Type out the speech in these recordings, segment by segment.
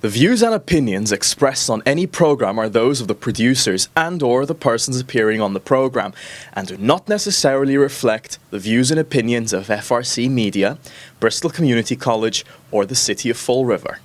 The views and opinions expressed on any program are those of the producers and/or the persons appearing on the program and do not necessarily reflect the views and opinions of FRC Media, Bristol Community College, or the City of Fall River.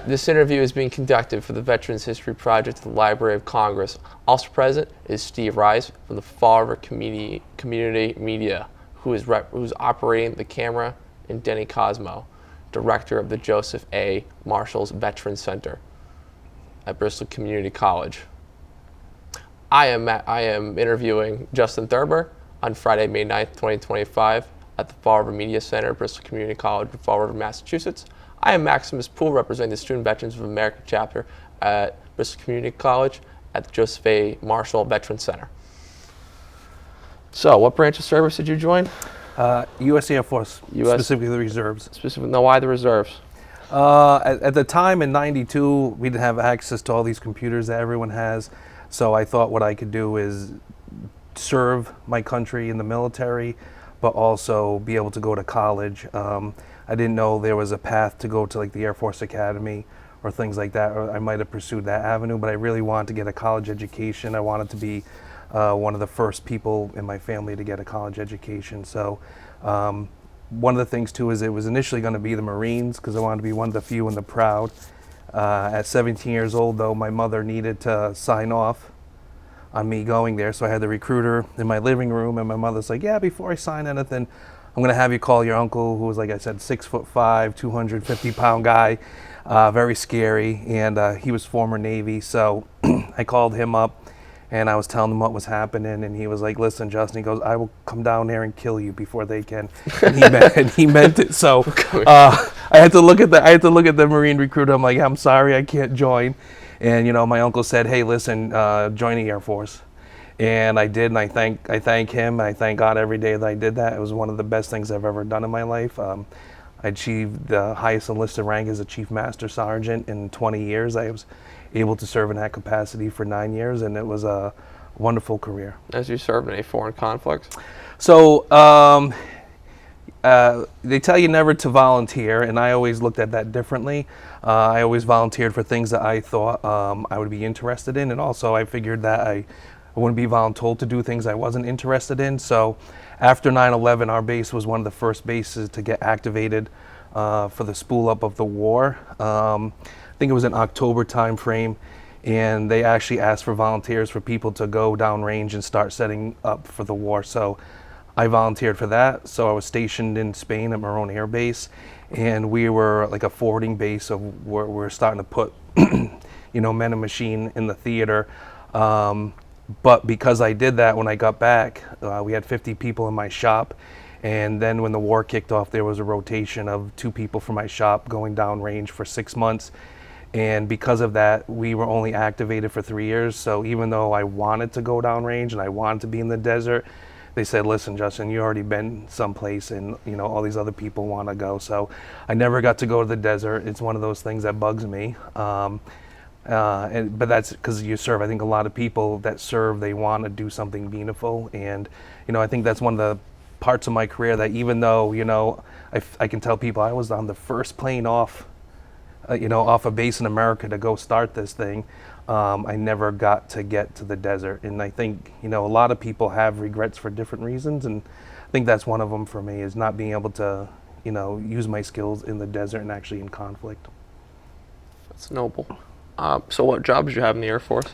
This interview is being conducted for the Veterans History Project at the Library of Congress. Also present is Steve Rice from the Fall River Community Media, who's operating the camera, and Denny Cosmo, director of the Joseph A. Marshall's Veterans Center at Bristol Community College. I am interviewing Justin Thurber on Friday, May 9th, 2025 at the Fall River Media Center at Bristol Community College in Fall River, Massachusetts. I am Maximus Poole, representing the Student Veterans of America chapter at Bristol Community College at the Joseph A. Marshall Veterans Center. So, what branch of service did you join? U.S. Air Force, specifically the reserves. Now, why the reserves? At the time in '92, we didn't have access to all these computers that everyone has, so I thought what I could do is serve my country in the military, but also be able to go to college. I didn't know there was a path to go to like the Air Force Academy or things like that, or I might have pursued that avenue, but I really wanted to get a college education. I wanted to be one of the first people in my family to get a college education. So one of the things too is it was initially going to be the Marines because I wanted to be one of the few and the proud. At 17 years old though, my mother needed to sign off on me going there, so I had the recruiter in my living room, and my mother's like, yeah, before I sign anything, I'm going to have you call your uncle, who was, like I said, 6'5", 250-pound guy, very scary, and he was former Navy. So I called him up, and I was telling him what was happening, and he was like, listen, Justin, he goes, I will come down there and kill you before they can. And he meant it. So I had to look at the Marine recruiter. I'm like, I'm sorry, I can't join. And, you know, my uncle said, hey, listen, join the Air Force. And I did, and I thank him, I thank God every day that I did that. It was one of the best things I've ever done in my life. I achieved the highest enlisted rank as a Chief Master Sergeant in 20 years. I was able to serve in that capacity for 9 years, and it was a wonderful career. As you served in a foreign conflict? So they tell you never to volunteer, and I always looked at that differently. I always volunteered for things that I thought I would be interested in, and also I figured that I wouldn't be voluntold to do things I wasn't interested in. So after 9/11, our base was one of the first bases to get activated for the spool up of the war. I think it was an October time frame, and they actually asked for volunteers for people to go downrange and start setting up for the war. So I volunteered for that. So I was stationed in Spain at Morón Air Base, and we were like a forwarding base, so we're starting to put you know, men and machine in the theater. But because I did that, when I got back, we had 50 people in my shop. And then when the war kicked off, there was a rotation of 2 people from my shop going downrange for 6 months. And because of that, we were only activated for 3 years. So even though I wanted to go downrange and I wanted to be in the desert, they said, listen, Justin, you already been someplace, and you know all these other people want to go. So I never got to go to the desert. It's one of those things that bugs me. But that's because you serve. I think a lot of people that serve, they want to do something meaningful, and you know, I think that's one of the parts of my career that even though, you know, I can tell people I was on the first plane off, you know, off a base in America to go start this thing, I never got to get to the desert. And I think, you know, a lot of people have regrets for different reasons, and I think that's one of them for me, is not being able to, you know, use my skills in the desert and actually in conflict. That's noble. So what jobs did you have in the Air Force?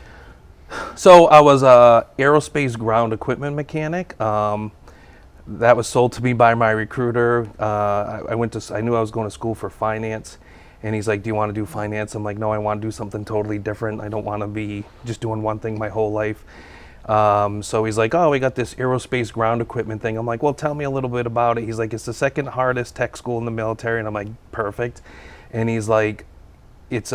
So I was a aerospace ground equipment mechanic. That was sold to me by my recruiter. I knew I was going to school for finance, and he's like, do you want to do finance? I'm like, no, I want to do something totally different. I don't want to be just doing one thing my whole life. So he's like, oh, we got this aerospace ground equipment thing. I'm like, well, tell me a little bit about it. He's like, it's the second hardest tech school in the military. And I'm like, perfect. And he's like, it's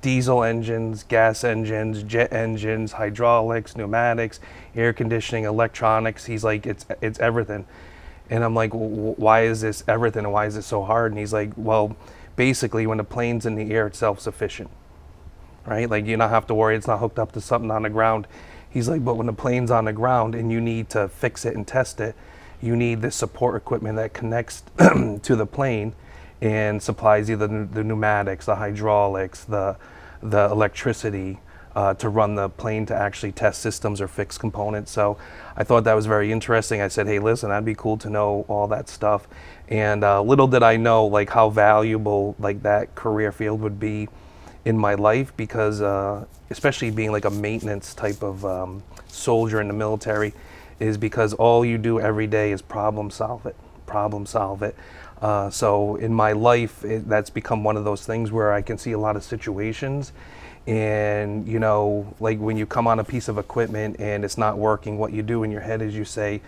diesel engines, gas engines, jet engines, hydraulics, pneumatics, air conditioning, electronics. He's like, it's everything. And I'm like, why is this everything and why is it so hard? And he's like, well, basically when the plane's in the air, it's self-sufficient, right? Like you don't have to worry, it's not hooked up to something on the ground. He's like, but when the plane's on the ground and you need to fix it and test it, you need this support equipment that connects to the plane and supplies either the pneumatics, the hydraulics, the electricity to run the plane to actually test systems or fix components. So I thought that was very interesting. I said, hey, listen, that'd be cool to know all that stuff. And little did I know like how valuable like that career field would be in my life, because especially being like a maintenance type of soldier in the military, is because all you do every day is problem solve it. So in my life, that's become one of those things where I can see a lot of situations, and you know, like when you come on a piece of equipment and it's not working, what you do in your head is you say,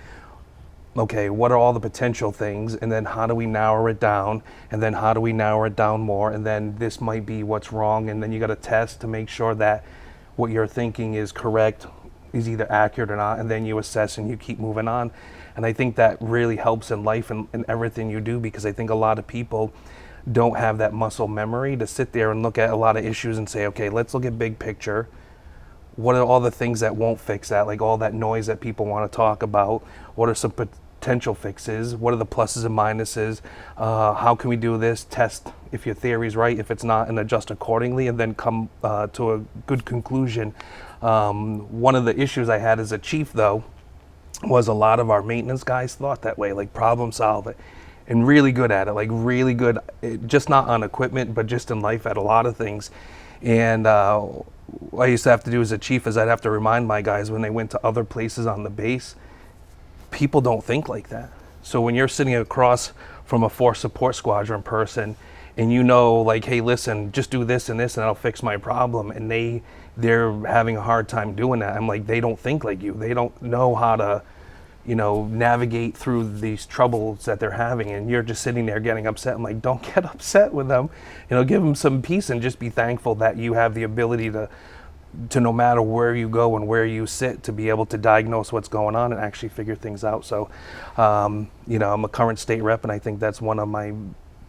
okay, what are all the potential things, and then how do we narrow it down, and then how do we narrow it down more, and then this might be what's wrong, and then you got to test to make sure that what you're thinking is correct, is either accurate or not, and then you assess and you keep moving on. And I think that really helps in life and everything you do, because I think a lot of people don't have that muscle memory to sit there and look at a lot of issues and say, okay, let's look at big picture. What are all the things that won't fix that, like all that noise that people want to talk about? What are some potential fixes? What are the pluses and minuses? How can we do this? Test if your theory's right, if it's not, and adjust accordingly, and then come to a good conclusion. One of the issues I had as a chief, though, was a lot of our maintenance guys thought that way, like problem solve it, and really good at it, like really good, just not on equipment, but just in life at a lot of things. And what I used to have to do as a chief is I'd have to remind my guys when they went to other places on the base, people don't think like that. So when you're sitting across from a force support squadron person and you know, like, hey, listen, just do this and this and I'll fix my problem, and they're having a hard time doing that, I'm like, they don't think like you. They don't know how to, you know, navigate through these troubles that they're having, and you're just sitting there getting upset. I'm like, don't get upset with them. You know, give them some peace and just be thankful that you have the ability to no matter where you go and where you sit, to be able to diagnose what's going on and actually figure things out. So, you know, I'm a current state rep, and I think that's one of my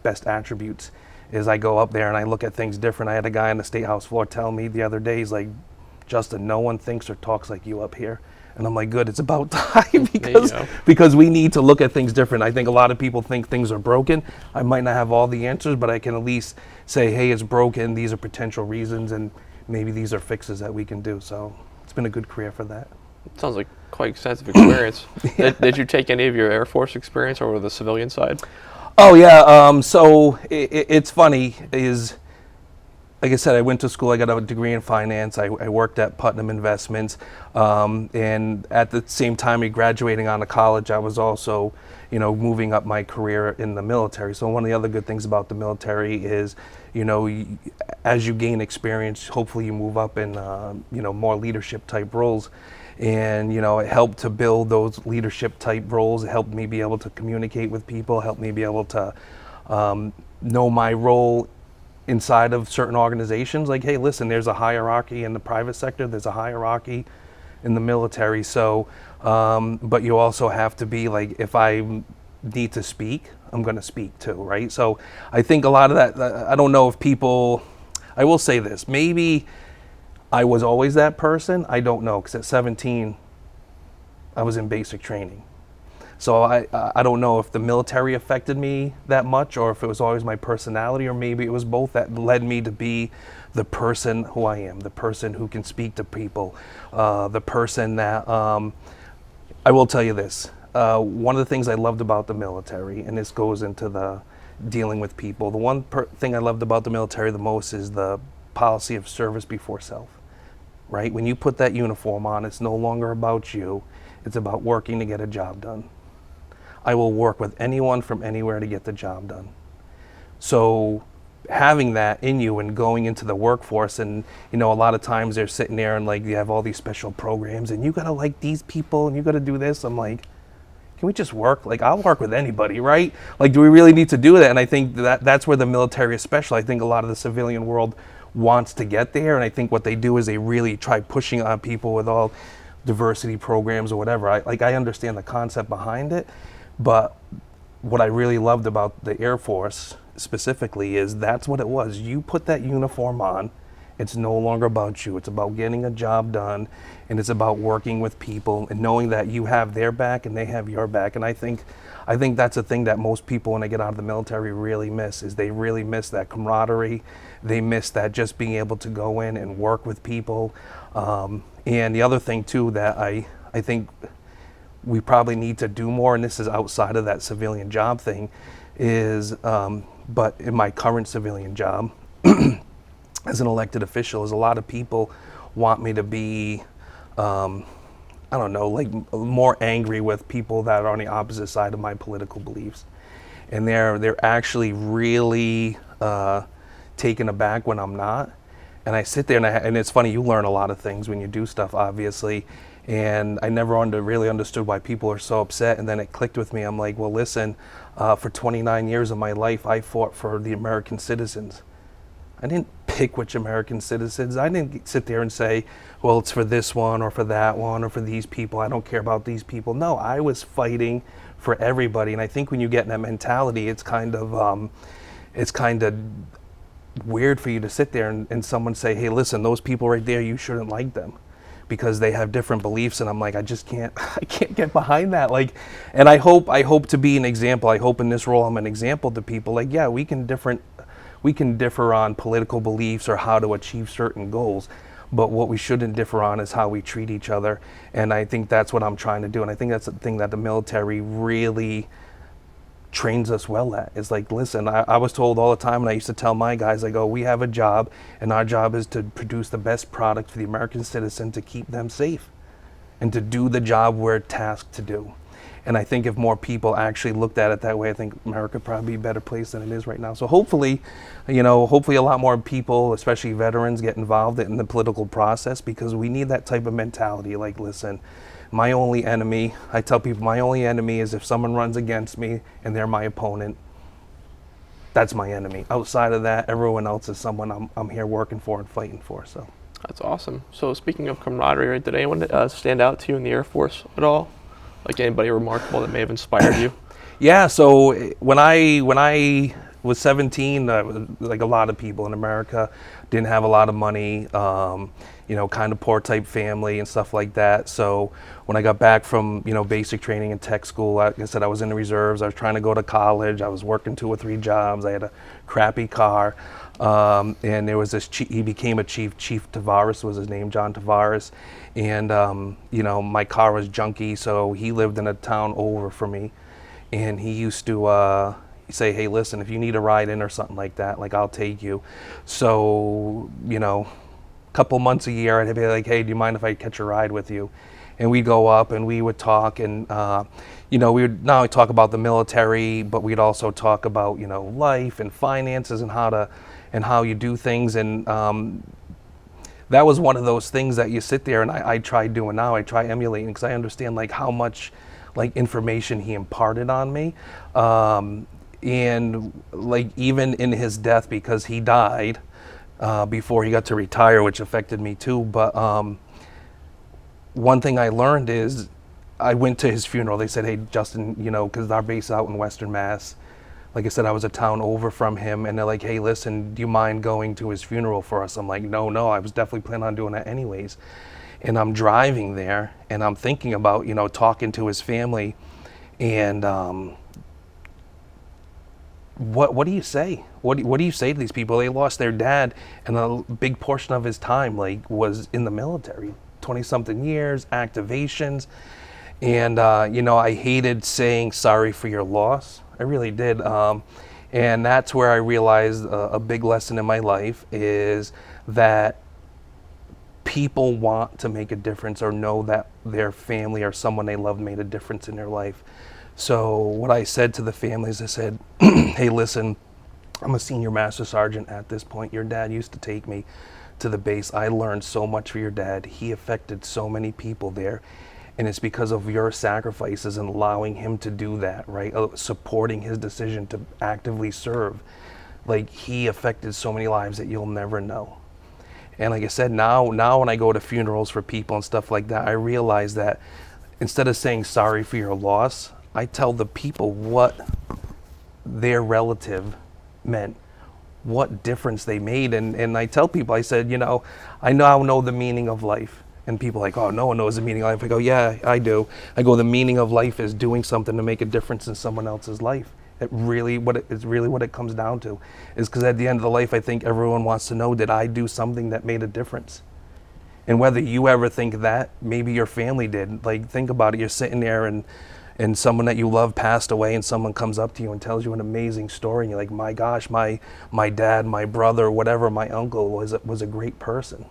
best attributes, is I go up there and I look at things different. I had a guy on the State House floor tell me the other day, he's like, Justin, no one thinks or talks like you up here. And I'm like, good, it's about time, because we need to look at things different. I think a lot of people think things are broken. I might not have all the answers, but I can at least say, hey, it's broken, these are potential reasons, and maybe these are fixes that we can do. So it's been a good career for that. Sounds like quite extensive experience. Yeah. Did you take any of your Air Force experience over the civilian side? Oh yeah, so it's funny, is, like I said, I went to school, I got a degree in finance, I worked at Putnam Investments, and at the same time of graduating out of college, I was also, you know, moving up my career in the military. So one of the other good things about the military is, you know, as you gain experience, hopefully you move up in, you know, more leadership type roles. And, you know, it helped to build those leadership type roles. It helped me be able to communicate with people, helped me be able to know my role inside of certain organizations. Like, hey, listen, there's a hierarchy in the private sector, there's a hierarchy in the military. So, but you also have to be like, if I need to speak, I'm going to speak too, right? So I think a lot of that, I don't know if people, I will say this, maybe I was always that person. I don't know, because at 17, I was in basic training. So I don't know if the military affected me that much, or if it was always my personality, or maybe it was both that led me to be the person who I am, the person who can speak to people, the person that, I will tell you this, one of the things I loved about the military, and this goes into the dealing with people, the one thing I loved about the military the most is the policy of service before self, right? When you put that uniform on, it's no longer about you, it's about working to get a job done. I will work with anyone from anywhere to get the job done. So having that in you and going into the workforce, and you know, a lot of times they're sitting there and like, you have all these special programs and you gotta like these people and you gotta do this. I'm like, can we just work? Like, I'll work with anybody, right? Like, do we really need to do that? And I think that's where the military is special. I think a lot of the civilian world wants to get there, and I think what they do is they really try pushing on people with all diversity programs or whatever. I understand the concept behind it, but what I really loved about the Air Force specifically is that's what it was. You put that uniform on, it's no longer about you. It's about getting a job done, and it's about working with people and knowing that you have their back and they have your back. And I think that's a thing that most people when they get out of the military really miss, is they really miss that camaraderie. They miss that just being able to go in and work with people. And the other thing too that I think we probably need to do more, and this is outside of that civilian job thing, is, but in my current civilian job, as an elected official, is a lot of people want me to be, I don't know, like more angry with people that are on the opposite side of my political beliefs. And they're actually really taken aback when I'm not. And I sit there and it's funny, you learn a lot of things when you do stuff, obviously. And I never really understood why people are so upset. And then it clicked with me. I'm like, well, listen, for 29 years of my life, I fought for the American citizens. I didn't pick which American citizens. I didn't sit there and say, well, it's for this one or for that one or for these people. I don't care about these people. No, I was fighting for everybody. And I think when you get in that mentality, it's kind of weird for you to sit there and someone say, hey, listen, those people right there, you shouldn't like them because they have different beliefs. And I'm like, I can't get behind that. Like, and I hope to be an example. I hope in this role I'm an example to people. Like, yeah, we can differ on political beliefs or how to achieve certain goals, but what we shouldn't differ on is how we treat each other. And I think that's what I'm trying to do. And I think that's the thing that the military really trains us well at. It's like, listen, I was told all the time, and I used to tell my guys, I go, we have a job, and our job is to produce the best product for the American citizen to keep them safe and to do the job we're tasked to do. And I think if more people actually looked at it that way, I think America would probably be a better place than it is right now. So hopefully a lot more people, especially veterans, get involved in the political process, because we need that type of mentality. Like, listen, my only enemy, I tell people, my only enemy is if someone runs against me and they're my opponent. That's my enemy. Outside of that, everyone else is someone I'm here working for and fighting for. So That's awesome. So speaking of camaraderie, right, did anyone stand out to you in the Air Force at all? Like anybody remarkable that may have inspired you? Yeah, so when I was 17, like a lot of people in America, didn't have a lot of money, kind of poor type family and stuff like that. So when I got back from, basic training and tech school, like I said, I was in the reserves. I was trying to go to college. I was working 2 or 3 jobs. I had a crappy car. And there was this, he became a chief. Chief Tavares was his name, John Tavares. And, my car was junky, so he lived in a town over from me. And he used to say, hey, listen, if you need a ride in or something like that, like, I'll take you. So, a couple months a year, I'd be like, hey, do you mind if I catch a ride with you? And we'd go up and we would talk, and, we would not only talk about the military, but we'd also talk about, life and finances and how you do things. And that was one of those things that you sit there and I try doing now. I try emulating, because I understand like how much like information he imparted on me. And like even in his death, because he died before he got to retire, which affected me too. But one thing I learned is I went to his funeral. They said, hey, Justin, because our base out in Western Mass, like I said, I was a town over from him, and they're like, hey, listen, do you mind going to his funeral for us? I'm like, no, I was definitely planning on doing that anyways. And I'm driving there, and I'm thinking about, talking to his family, and what do you say? What do you say to these people? They lost their dad, and a big portion of his time, like, was in the military, 20-something years, activations, and, I hated saying sorry for your loss. I really did. And that's where I realized a big lesson in my life is that people want to make a difference or know that their family or someone they love made a difference in their life. So what I said to the families, I said, hey, listen, I'm a senior Master Sergeant at this point. Your dad used to take me to the base. I learned so much from your dad. He affected so many people there. And it's because of your sacrifices and allowing him to do that, right? Supporting his decision to actively serve. Like, he affected so many lives that you'll never know. And like I said, now when I go to funerals for people and stuff like that, I realize that instead of saying sorry for your loss, I tell the people what their relative meant, what difference they made. And I tell people, I said, I now know the meaning of life. And people are like, oh, no one knows the meaning of life. I go, yeah, I do. I go, the meaning of life is doing something to make a difference in someone else's life. It's really what it comes down to. Is because at the end of the life, I think everyone wants to know, did I do something that made a difference? And whether you ever think that, maybe your family did. Like, think about it. You're sitting there and someone that you love passed away, and someone comes up to you and tells you an amazing story. And you're like, my gosh, my dad, my brother, whatever, my uncle was a great person.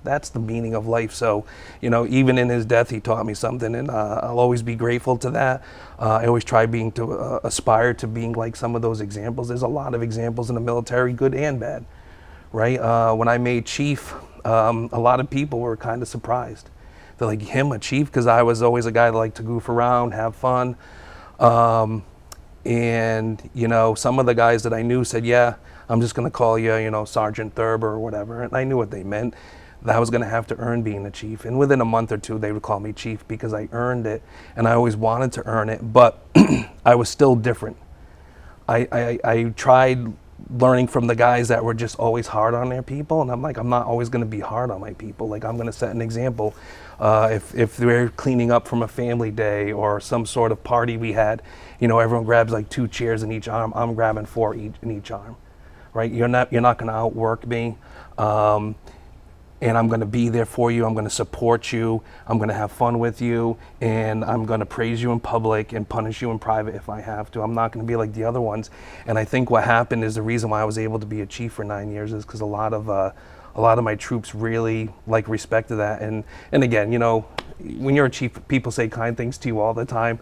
That's the meaning of life. So, even in his death, he taught me something, and I'll always be grateful to that. I always try aspire to being like some of those examples. There's a lot of examples in the military, good and bad, right? When I made chief, a lot of people were kind of surprised. They're like, him, a chief? Because I was always a guy that liked to goof around, have fun. And, some of the guys that I knew said, yeah, I'm just going to call you, Sergeant Thurber or whatever. And I knew what they meant. That I was going to have to earn being a chief. And within a month or two, they would call me chief because I earned it. And I always wanted to earn it, but I was still different. I tried learning from the guys that were just always hard on their people. And I'm like, I'm not always going to be hard on my people. Like, I'm going to set an example. If they're cleaning up from a family day or some sort of party we had, everyone grabs like 2 chairs in each arm. I'm grabbing 4 in each arm, right? You're not going to outwork me. And I'm going to be there for you. I'm going to support you. I'm going to have fun with you. And I'm going to praise you in public and punish you in private if I have to. I'm not going to be like the other ones. And I think what happened is the reason why I was able to be a chief for 9 years is because a lot of my troops really respected that. And again, when you're a chief, people say kind things to you all the time.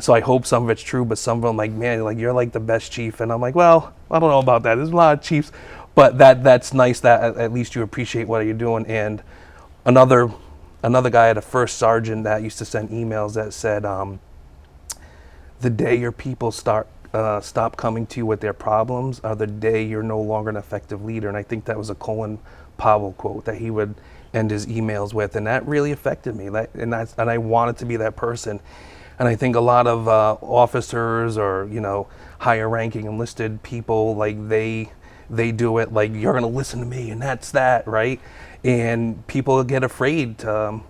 So I hope some of it's true, but some of them like, man, you're like the best chief. And I'm like, well, I don't know about that. There's a lot of chiefs. But that's nice that at least you appreciate what you're doing. And another guy at a first sergeant that used to send emails that said, the day your people stop coming to you with their problems are the day you're no longer an effective leader. And I think that was a Colin Powell quote that he would end his emails with. And that really affected me. And I wanted to be that person. And I think a lot of officers or, higher ranking enlisted people, they do it like, you're going to listen to me and that's that, right? And people get afraid to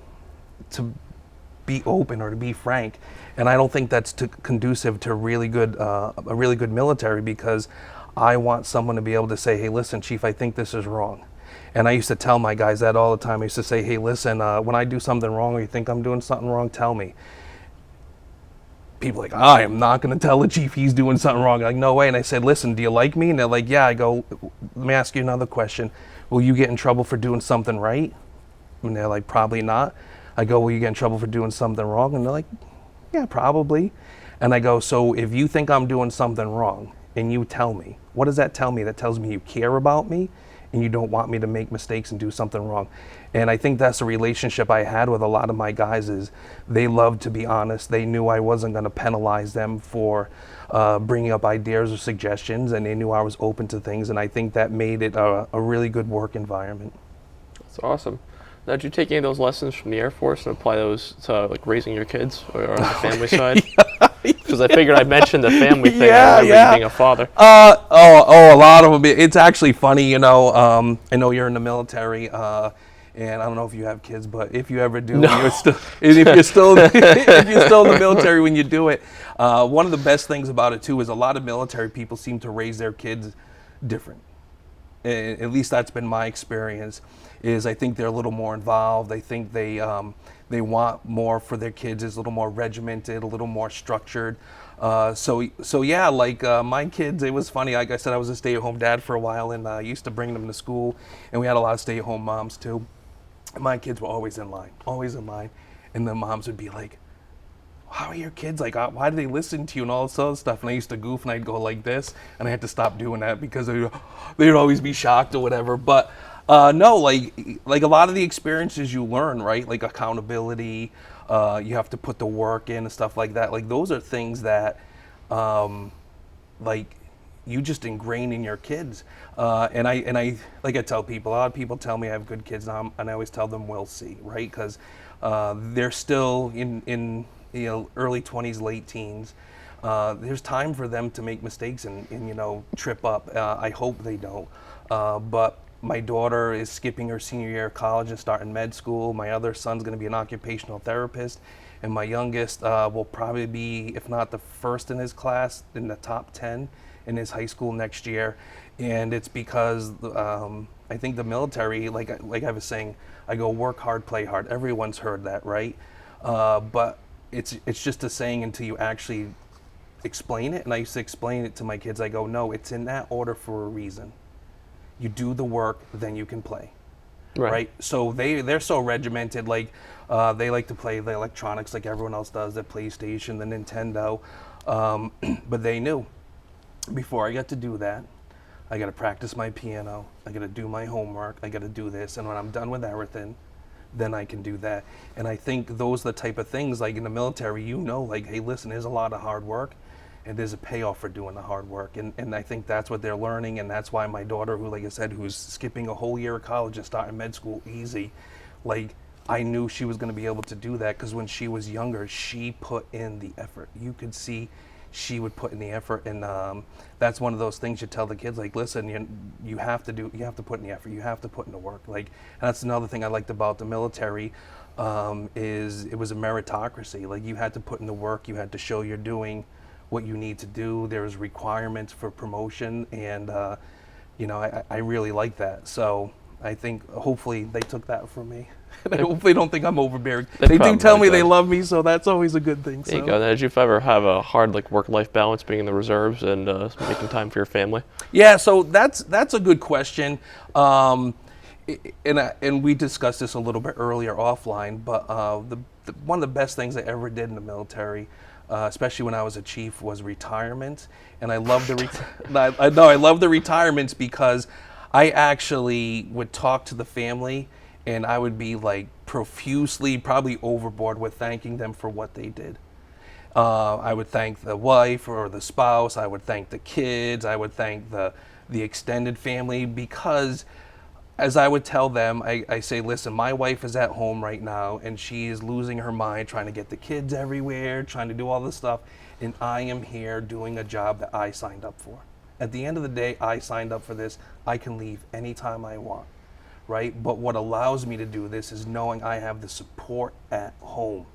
be open or to be frank. And I don't think that's conducive to a really good military, because I want someone to be able to say, hey, listen, Chief, I think this is wrong. And I used to tell my guys that all the time. I used to say, hey, listen, when I do something wrong or you think I'm doing something wrong, tell me. People are like, I am not going to tell the chief he's doing something wrong. I'm like, no way. And I said, listen, do you like me? And they're like, yeah. I go, let me ask you another question. Will you get in trouble for doing something right? And they're like, probably not. I go, will you get in trouble for doing something wrong? And they're like, yeah, probably. And I go, so if you think I'm doing something wrong and you tell me, what does that tell me? That tells me you care about me and you don't want me to make mistakes and do something wrong. And I think that's a relationship I had with a lot of my guys, is they loved to be honest. They knew I wasn't going to penalize them for bringing up ideas or suggestions, and they knew I was open to things. And I think that made it a really good work environment. That's awesome. Now, did you take any of those lessons from the Air Force and apply those to raising your kids or on the family side? Because I figured I mentioned the family thing. Being a father. A lot of them. It's actually funny, I know you're in the military, and I don't know if you have kids, but if you ever do, no. if you're still in the military when you do it, one of the best things about it too is a lot of military people seem to raise their kids different. At least that's been my experience. Is I think they're a little more involved. I think they want more for their kids. It's a little more regimented, a little more structured. So yeah, my kids, it was funny. Like I said, I was a stay-at-home dad for a while, and I used to bring them to school, and we had a lot of stay-at-home moms too. And my kids were always in line, and the moms would be like, how are your kids? Like, why do they listen to you and all this other stuff? And I used to goof, and I'd go like this, and I had to stop doing that because they would always be shocked or whatever. But no, like a lot of the experiences you learn, right? Like accountability, you have to put the work in and stuff like that. Like those are things that, you just ingrain in your kids. And I like I tell people, a lot of people tell me I have good kids, and I always tell them we'll see, right? Because they're still in early 20s, late teens. There's time for them to make mistakes and trip up. I hope they don't. But my daughter is skipping her senior year of college and starting med school. My other son's going to be an occupational therapist. And my youngest will probably be, if not the first in his class, in the top 10 in his high school next year. And it's because I think the military, like I was saying, I go work hard, play hard. Everyone's heard that, right? But it's just a saying until you actually explain it. And I used to explain it to my kids. I go, no, it's in that order for a reason. You do the work, then you can play. Right. So they're so regimented. Like they like to play the electronics like everyone else does, the PlayStation, the Nintendo. But they knew before I got to do that, I got to practice my piano. I got to do my homework. I got to do this. And when I'm done with everything, then I can do that. And I think those are the type of things, like in the military, like, hey, listen, there's a lot of hard work. And there's a payoff for doing the hard work. And I think that's what they're learning. And that's why my daughter, who, like I said, who's skipping a whole year of college and starting med school easy, like, I knew she was going to be able to do that because when she was younger, she put in the effort. You could see she would put in the effort. And that's one of those things you tell the kids, like, listen, you have to put in the effort. You have to put in the work. Like, and that's another thing I liked about the military is it was a meritocracy. Like, you had to put in the work. You had to show you're doing what you need to do. There's requirements for promotion, and I really like that. So I think hopefully they took that from me. And I hopefully don't think I'm overbearing. They do tell me they love me, so that's always a good thing. There you go. Now, did you ever have a hard work-life balance being in the reserves and making time for your family? Yeah, so that's a good question. And we discussed this a little bit earlier offline, but one of the best things I ever did in the military, especially when I was a chief, was retirement. And I love I love the retirements because I actually would talk to the family and I would be like profusely, probably overboard with thanking them for what they did. I would thank the wife or the spouse. I would thank the kids. I would thank the extended family because as I would tell them, I say, listen, my wife is at home right now and she is losing her mind trying to get the kids everywhere, trying to do all this stuff. And I am here doing a job that I signed up for. At the end of the day, I signed up for this. I can leave anytime I want, right? But what allows me to do this is knowing I have the support at home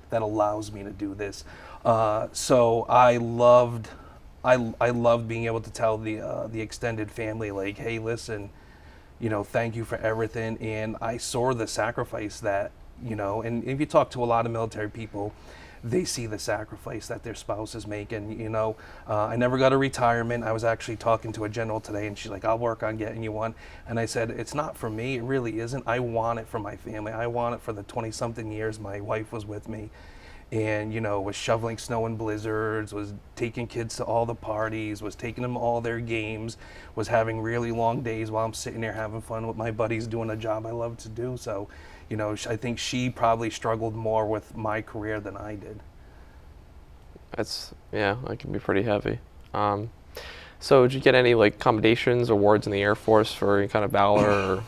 that allows me to do this. So I loved being able to tell the extended family, like, hey, listen, thank you for everything. And I saw the sacrifice that, and if you talk to a lot of military people, they see the sacrifice that their spouse is making. I never got a retirement. I was actually talking to a general today and she's like, I'll work on getting you one. And I said, it's not for me. It really isn't. I want it for my family. I want it for the 20-something years my wife was with me. And, was shoveling snow in blizzards, was taking kids to all the parties, was taking them all their games, was having really long days while I'm sitting there having fun with my buddies doing a job I love to do. So, I think she probably struggled more with my career than I did. That can be pretty heavy. So did you get any commendations, awards in the Air Force for any kind of valor or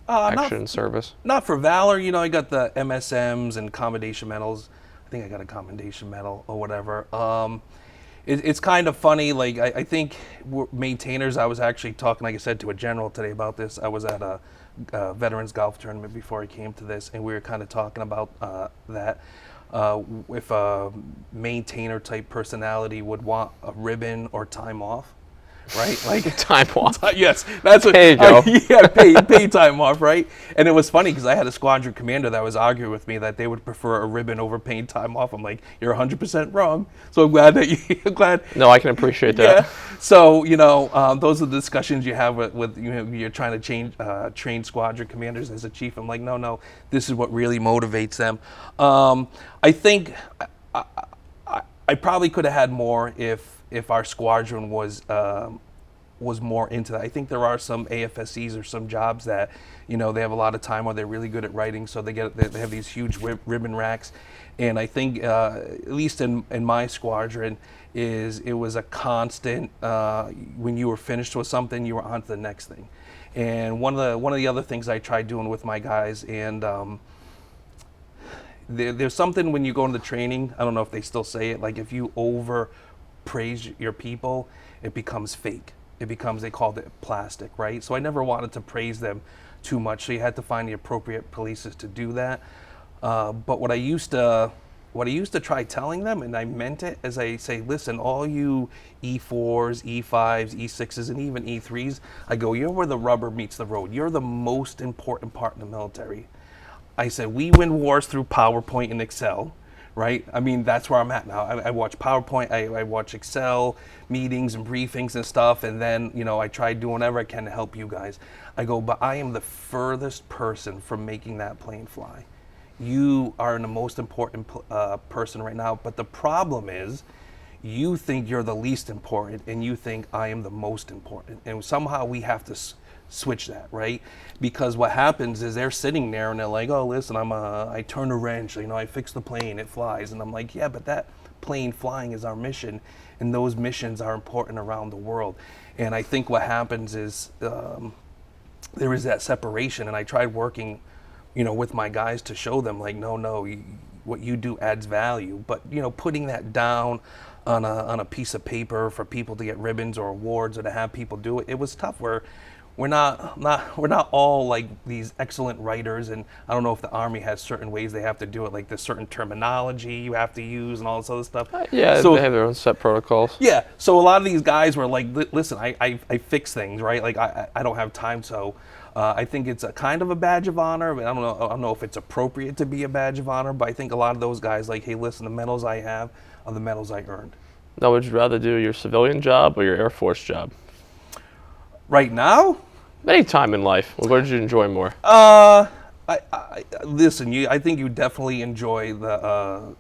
action service? Not for valor. I got the MSMs and commendation medals. I think I got a commendation medal or whatever. It's kind of funny. I think maintainers, I was actually talking, like I said, to a general today about this. I was at a veterans golf tournament before I came to this, and we were kind of talking about that. If a maintainer type personality would want a ribbon or time off, right? Time off. Yes, that's what. There you go. Pay time off, right? And it was funny because I had a squadron commander that was arguing with me that they would prefer a ribbon over paying time off. I'm like, you're 100% wrong. So I'm glad that you're glad. No, I can appreciate that. Yeah. So those are the discussions you have with you're trying to train squadron commanders as a chief. I'm like, no, this is what really motivates them. I think I probably could have had more if our squadron was was more into that. I think there are some AFSCs or some jobs that, you know, they have a lot of time or they're really good at writing, so they have these huge ribbon racks. And I think, at least in my squadron, it was a constant, when you were finished with something, you were on to the next thing. And one of the other things I tried doing with my guys, and there's something when you go into training, I don't know if they still say it, like if you over praise your people, it becomes fake. It becomes, they called it plastic, right? So I never wanted to praise them too much, so you had to find the appropriate places to do that. But what I used to try telling them, and I meant it, is I say, listen, all you E4s, E5s, E6s, and even E3s, I go, you're where the rubber meets the road. You're the most important part in the military. I said, we win wars through PowerPoint and Excel, right? I mean, that's where I'm at now. I watch PowerPoint, I watch Excel meetings and briefings and stuff, and then, you know, I try doing whatever I can to help you guys. I go, but I am the furthest person from making that plane fly. You are the most important person right now, but the problem is you think you're the least important and you think I am the most important. And somehow we have to switch that, right? Because what happens is they're sitting there and they're like, oh, listen, I turn a wrench, you know, I fix the plane, it flies. And I'm like, yeah, but that plane flying is our mission, and those missions are important around the world. And I think what happens is there is that separation, and I tried working, you know, with my guys to show them, like, no, what you do adds value. But, you know, putting that down on a piece of paper for people to get ribbons or awards or to have people do it, it was tough. We're not all like these excellent writers, and I don't know if the Army has certain ways they have to do it, like there's certain terminology you have to use and all this other stuff. Yeah, so, they have their own set protocols. Yeah, so a lot of these guys were like, listen, I fix things, right? Like I don't have time, so I think it's a kind of a badge of honor. I don't know if it's appropriate to be a badge of honor, but I think a lot of those guys, like, hey, listen, the medals I have are the medals I earned. Now, would you rather do your civilian job or your Air Force job? Right now? Any time in life. What did you enjoy more? Listen, I think you definitely enjoy the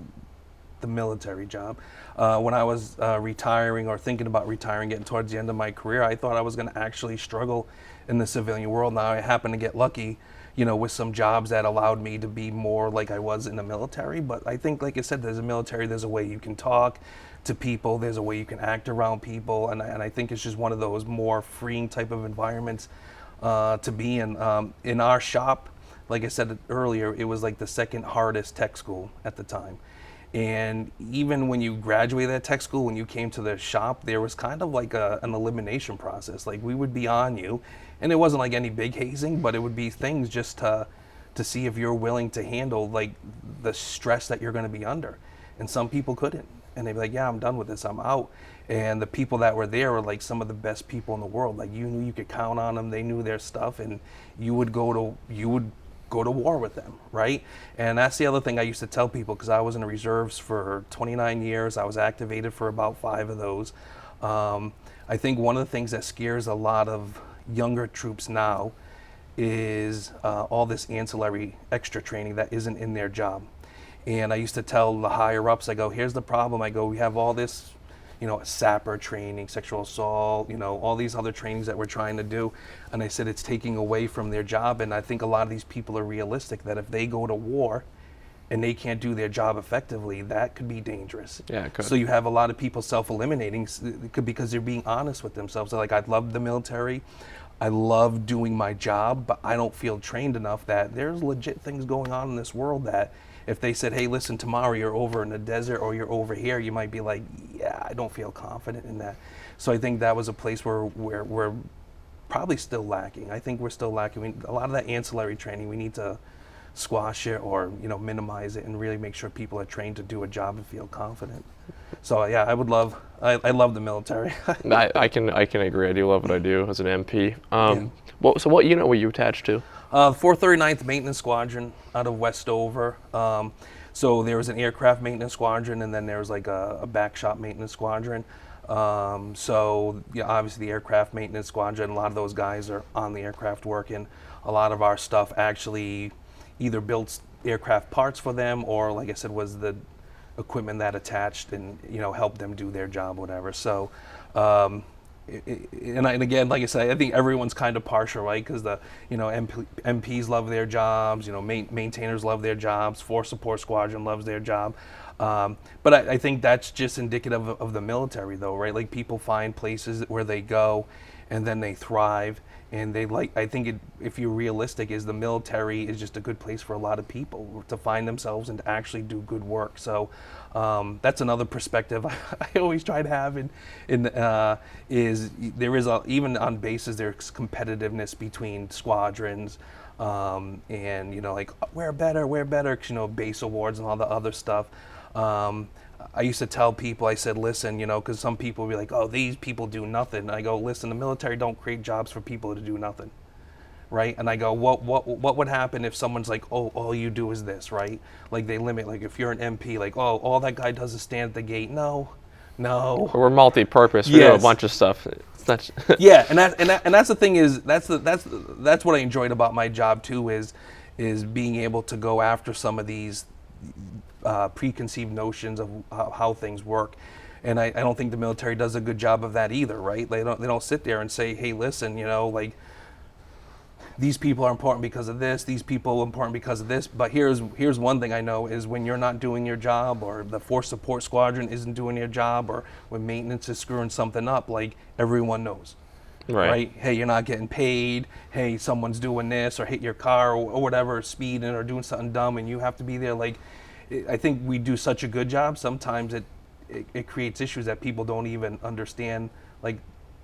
military job. When I was retiring or thinking about retiring, getting towards the end of my career, I thought I was going to actually struggle in the civilian world. Now I happen to get lucky, you know, with some jobs that allowed me to be more like I was in the military. But I think, like I said, there's a military, there's a way you can talk to people, there's a way you can act around people, and I think it's just one of those more freeing type of environments to be in. In our shop, like I said earlier, it was like the second hardest tech school at the time. And even when you graduated at tech school, when you came to the shop, there was kind of like an elimination process. Like, we would be on you, and it wasn't like any big hazing, but it would be things just to see if you're willing to handle like the stress that you're going to be under. And some people couldn't, and they'd be like, yeah, I'm done with this, I'm out. And the people that were there were like some of the best people in the world. Like, you knew you could count on them, they knew their stuff, and you would go to war with them, right? And that's the other thing I used to tell people, because I was in the reserves for 29 years. I was activated for about 5 of those. I think one of the things that scares a lot of younger troops now is all this ancillary extra training that isn't in their job. And I used to tell the higher ups, I go, here's the problem. I go, we have all this, you know, sapper training, sexual assault, you know, all these other trainings that we're trying to do. And I said, it's taking away from their job. And I think a lot of these people are realistic that if they go to war and they can't do their job effectively, that could be dangerous. Yeah, it could. So you have a lot of people self-eliminating because they're being honest with themselves. They're like, I love the military, I love doing my job, but I don't feel trained enough that there's legit things going on in this world that if they said, hey, listen, tomorrow you're over in the desert or you're over here, you might be like, yeah, I don't feel confident in that. So I think that was a place where we're probably still lacking. I think we're still lacking. A lot of that ancillary training, we need to squash it or, you know, minimize it and really make sure people are trained to do a job and feel confident. So yeah, I love the military. I can agree. I do love what I do as an MP. Yeah. So what unit were you attached to? 439th Maintenance Squadron out of Westover. So there was an aircraft maintenance squadron, and then there was like a back shop maintenance squadron. So yeah, obviously the aircraft maintenance squadron, a lot of those guys are on the aircraft working. A lot of our stuff actually either built aircraft parts for them, or like I said, was the equipment that attached and, you know, helped them do their job, whatever. So and again, like I said, I think everyone's kind of partial, right? Because the MPs love their jobs, maintainers love their jobs, Force Support Squadron loves their job. But I think that's just indicative of the military, though, right? Like, people find places where they go, and then they thrive, and I think if you're realistic, is the military is just a good place for a lot of people to find themselves and to actually do good work. So that's another perspective I always try to have. Is there is even on bases there's competitiveness between squadrons, and like we're better, 'cause, base awards and all the other stuff. I used to tell people, I said, listen, because some people will be like, oh, these people do nothing. And I go, listen, the military don't create jobs for people to do nothing, right? And I go, what would happen if someone's like, oh, all you do is this, right? Like, they limit, like, if you're an MP, like, oh, all that guy does is stand at the gate. No. We're multi-purpose. We do a bunch of stuff. It's not yeah, and that's the thing is that's what I enjoyed about my job too is being able to go after some of these preconceived notions of how things work. And I don't think the military does a good job of that either, right? They don't sit there and say, hey, listen, like, these people are important because of this, these people are important because of this. But here's one thing I know is when you're not doing your job, or the Force Support Squadron isn't doing your job, or when maintenance is screwing something up, like, everyone knows. Right? Hey, you're not getting paid. Hey, someone's doing this, or hit your car, or whatever, speeding or doing something dumb, and you have to be there. Like, I think we do such a good job. Sometimes it creates issues that people don't even understand, like,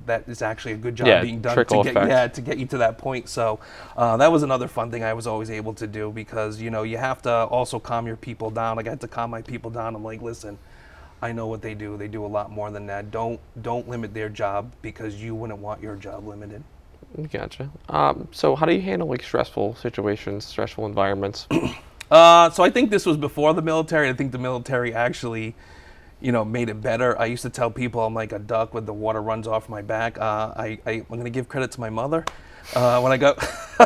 that is actually a good job being done to get you to that point. So that was another fun thing I was always able to do, because you have to also calm your people down. Like, I had to calm my people down. I'm like, listen, I know what they do. They do a lot more than that. Don't limit their job, because you wouldn't want your job limited. Gotcha. So how do you handle, like, stressful situations, stressful environments? So I think this was before the military. I think the military actually, made it better. I used to tell people I'm like a duck with the water runs off my back. I'm going to give credit to my mother. When I got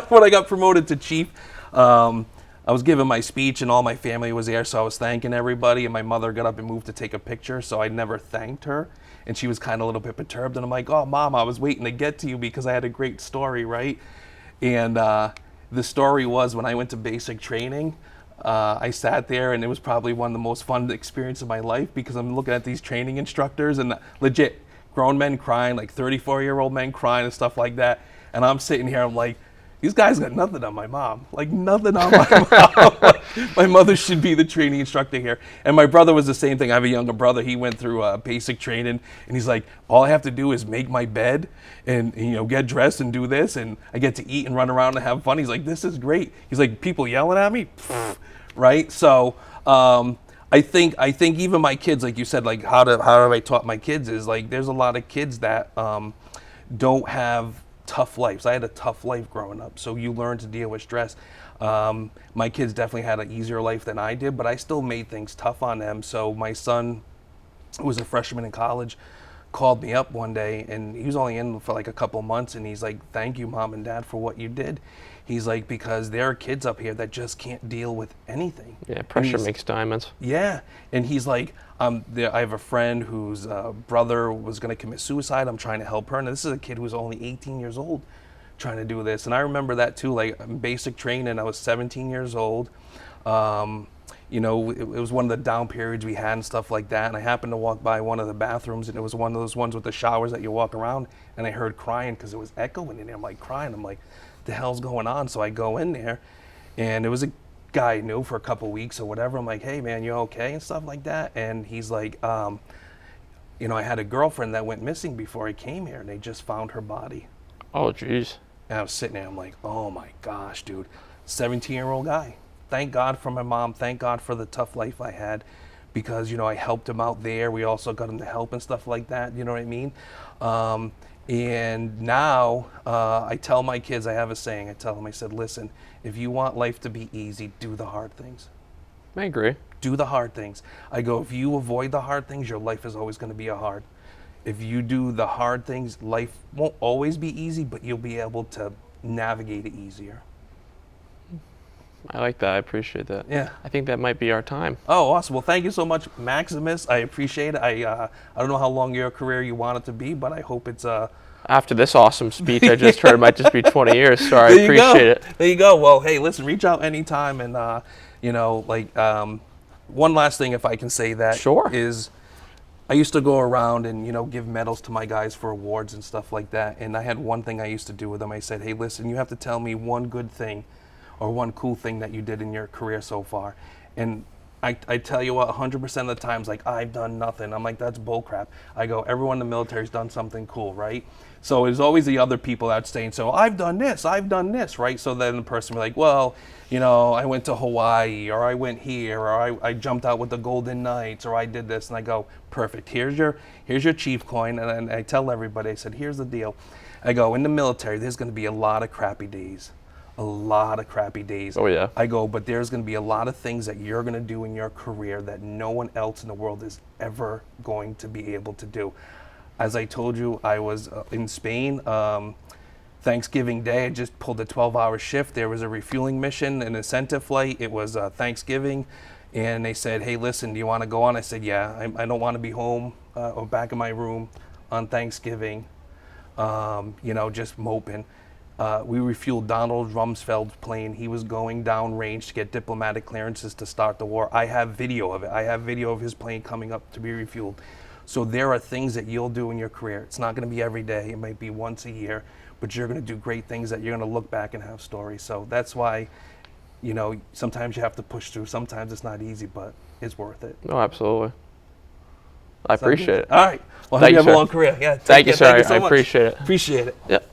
when I got promoted to chief, I was giving my speech and all my family was there, so I was thanking everybody. And my mother got up and moved to take a picture, so I never thanked her. And she was kind of a little bit perturbed. And I'm like, oh, Mom, I was waiting to get to you because I had a great story, right? And the story was, when I went to basic training, I sat there, and it was probably one of the most fun experiences of my life, because I'm looking at these training instructors and legit grown men crying, like 34-year-old men crying and stuff like that. And I'm sitting here, I'm like, these guys got nothing on my mom. Like, nothing on my mom. My mother should be the training instructor here. And my brother was the same thing. I have a younger brother. He went through basic training, and he's like, all I have to do is make my bed and get dressed and do this, and I get to eat and run around and have fun. He's like, this is great. He's like, people yelling at me? Pfft. Right? So I think even my kids, like you said, like, how have I taught my kids is, like, there's a lot of kids that don't have tough lives. I had a tough life growing up, so you learn to deal with stress. My kids definitely had an easier life than I did, but I still made things tough on them. So my son, who was a freshman in college, called me up one day, and he was only in for like a couple months, and he's like, thank you, Mom and Dad, for what you did. He's like, because there are kids up here that just can't deal with anything. Yeah, pressure makes diamonds. Yeah, and he's like, I have a friend whose brother was going to commit suicide. I'm trying to help her, and this is a kid who's only 18 years old trying to do this. And I remember that too, like, in basic training, I was 17 years old. It was one of the down periods we had and stuff like that, and I happened to walk by one of the bathrooms, and it was one of those ones with the showers that you walk around, and I heard crying because it was echoing in there. I'm like, crying. I'm like, the hell's going on? So I go in there, and it was a guy I knew for a couple weeks or whatever. I'm like, hey man, you okay? And stuff like that. And he's like, I had a girlfriend that went missing before I came here, and they just found her body. Oh jeez. And I was sitting there, I'm like, oh my gosh, dude. 17-year-old guy. Thank God for my mom. Thank God for the tough life I had, because I helped him out there. We also got him to help and stuff like that. You know what I mean? And now I tell my kids, I have a saying. I tell them, I said, listen, if you want life to be easy, do the hard things. I agree. Do the hard things. I go, if you avoid the hard things, your life is always going to be hard. If you do the hard things, life won't always be easy, but you'll be able to navigate it easier. I like that. I appreciate that. Yeah. I think that might be our time. Oh, awesome. Well, thank you so much, Maximus. I appreciate it. I don't know how long your career you want it to be, but I hope it's After this awesome speech I just heard, it might just be 20 years. So I There you appreciate go. it. There you go. Well, hey, listen, reach out anytime. And, one last thing, if I can say that, Sure. is I used to go around and, give medals to my guys for awards and stuff like that. And I had one thing I used to do with them. I said, hey, listen, you have to tell me one good thing or one cool thing that you did in your career so far. And I tell you what, 100% of the times, like, I've done nothing. I'm like, that's bullcrap. I go, everyone in the military's done something cool, right? So there's always the other people that's saying, so I've done this, right? So then the person will be like, well, I went to Hawaii, or I went here, or I jumped out with the Golden Knights, or I did this. And I go, perfect, here's your chief coin. And I tell everybody, I said, here's the deal. I go, in the military, there's going to be a lot of crappy days. A lot of crappy days. Oh, yeah. I go, but there's going to be a lot of things that you're going to do in your career that no one else in the world is ever going to be able to do. As I told you, I was in Spain. Thanksgiving Day, I just pulled a 12-hour shift. There was a refueling mission, an incentive flight. It was Thanksgiving. And they said, hey, listen, do you want to go on? I said, yeah, I don't want to be home or back in my room on Thanksgiving, just moping. We refueled Donald Rumsfeld's plane. He was going downrange to get diplomatic clearances to start the war. I have video of it. I have video of his plane coming up to be refueled. So there are things that you'll do in your career. It's not going to be every day. It might be once a year, but you're going to do great things that you're going to look back and have stories. So that's why, sometimes you have to push through. Sometimes it's not easy, but it's worth it. No, absolutely. I appreciate it. All right. Well, Thank you you, have a sir. long career. Yeah. Thank you, sir. Thank you so I much. appreciate it. Appreciate it. Yep.